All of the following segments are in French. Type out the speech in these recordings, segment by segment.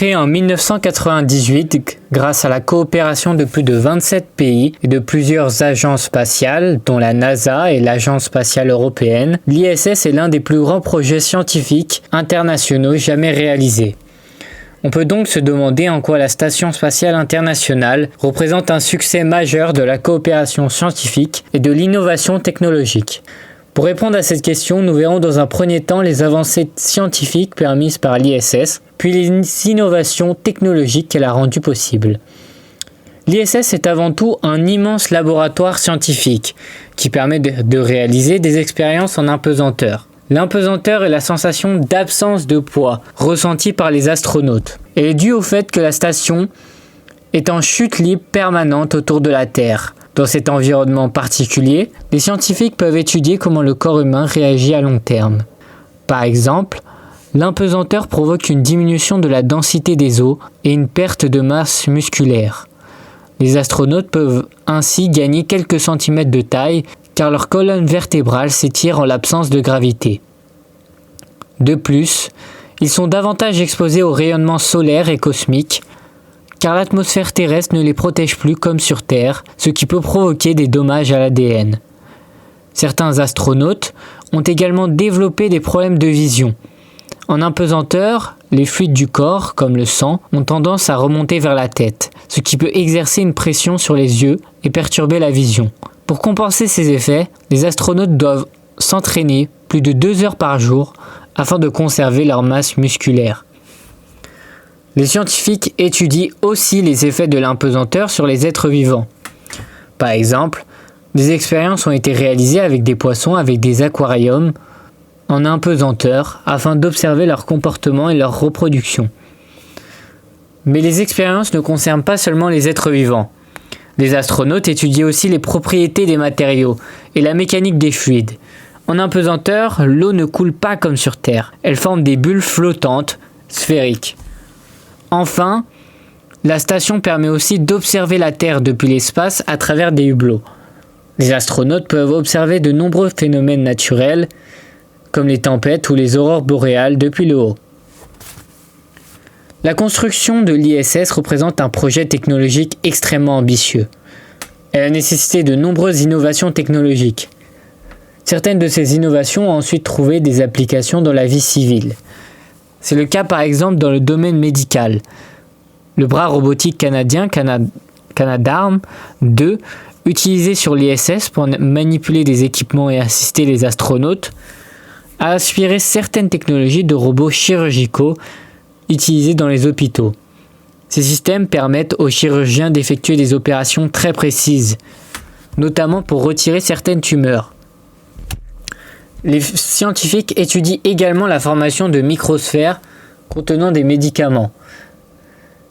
Créé en 1998 grâce à la coopération de plus de 27 pays et de plusieurs agences spatiales, dont la NASA et l'Agence spatiale européenne, l'ISS est l'un des plus grands projets scientifiques internationaux jamais réalisés. On peut donc se demander en quoi la Station spatiale internationale représente un succès majeur de la coopération scientifique et de l'innovation technologique. Pour répondre à cette question, nous verrons dans un premier temps les avancées scientifiques permises par l'ISS, puis les innovations technologiques qu'elle a rendues possibles. L'ISS est avant tout un immense laboratoire scientifique qui permet de réaliser des expériences en apesanteur. L'impesanteur est la sensation d'absence de poids ressentie par les astronautes. Elle est due au fait que la station est en chute libre permanente autour de la Terre. Dans cet environnement particulier, les scientifiques peuvent étudier comment le corps humain réagit à long terme. Par exemple, l'impesanteur provoque une diminution de la densité des os et une perte de masse musculaire. Les astronautes peuvent ainsi gagner quelques centimètres de taille car leur colonne vertébrale s'étire en l'absence de gravité. De plus, ils sont davantage exposés au rayonnement solaire et cosmique car l'atmosphère terrestre ne les protège plus comme sur Terre, ce qui peut provoquer des dommages à l'ADN. Certains astronautes ont également développé des problèmes de vision. En apesanteur, les fluides du corps, comme le sang, ont tendance à remonter vers la tête, ce qui peut exercer une pression sur les yeux et perturber la vision. Pour compenser ces effets, les astronautes doivent s'entraîner plus de 2 heures par jour afin de conserver leur masse musculaire. Les scientifiques étudient aussi les effets de l'impesanteur sur les êtres vivants. Par exemple, des expériences ont été réalisées avec des poissons avec des aquariums en impesanteur afin d'observer leur comportement et leur reproduction. Mais les expériences ne concernent pas seulement les êtres vivants. Les astronautes étudient aussi les propriétés des matériaux et la mécanique des fluides. En impesanteur, l'eau ne coule pas comme sur Terre. Elle forme des bulles flottantes, sphériques. Enfin, la station permet aussi d'observer la Terre depuis l'espace à travers des hublots. Les astronautes peuvent observer de nombreux phénomènes naturels, comme les tempêtes ou les aurores boréales depuis le haut. La construction de l'ISS représente un projet technologique extrêmement ambitieux. Elle a nécessité de nombreuses innovations technologiques. Certaines de ces innovations ont ensuite trouvé des applications dans la vie civile. C'est le cas par exemple dans le domaine médical. Le bras robotique canadien Canadarm2, utilisé sur l'ISS pour manipuler des équipements et assister les astronautes, a aspiré certaines technologies de robots chirurgicaux utilisés dans les hôpitaux. Ces systèmes permettent aux chirurgiens d'effectuer des opérations très précises, notamment pour retirer certaines tumeurs. Les scientifiques étudient également la formation de microsphères contenant des médicaments.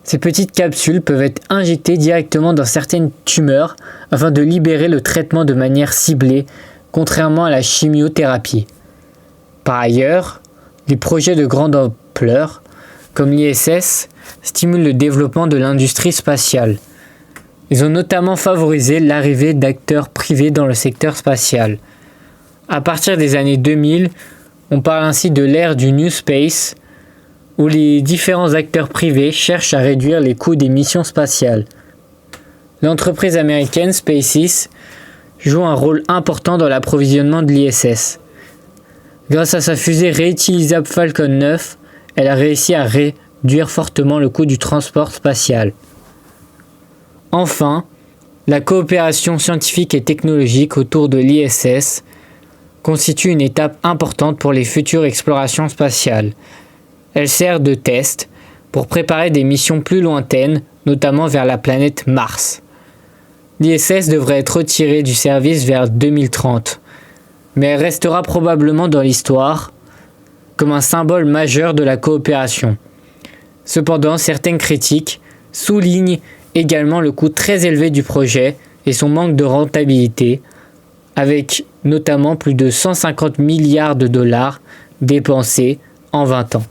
Ces petites capsules peuvent être injectées directement dans certaines tumeurs afin de libérer le traitement de manière ciblée, contrairement à la chimiothérapie. Par ailleurs, les projets de grande ampleur, comme l'ISS, stimulent le développement de l'industrie spatiale. Ils ont notamment favorisé l'arrivée d'acteurs privés dans le secteur spatial. À partir des années 2000, on parle ainsi de l'ère du New Space, où les différents acteurs privés cherchent à réduire les coûts des missions spatiales. L'entreprise américaine SpaceX joue un rôle important dans l'approvisionnement de l'ISS. Grâce à sa fusée réutilisable Falcon 9, elle a réussi à réduire fortement le coût du transport spatial. Enfin, la coopération scientifique et technologique autour de l'ISS constitue une étape importante pour les futures explorations spatiales. Elle sert de test pour préparer des missions plus lointaines, notamment vers la planète Mars. L'ISS devrait être retirée du service vers 2030, mais elle restera probablement dans l'histoire comme un symbole majeur de la coopération. Cependant, certaines critiques soulignent également le coût très élevé du projet et son manque de rentabilité, avec notamment plus de 150 milliards de dollars dépensés en 20 ans.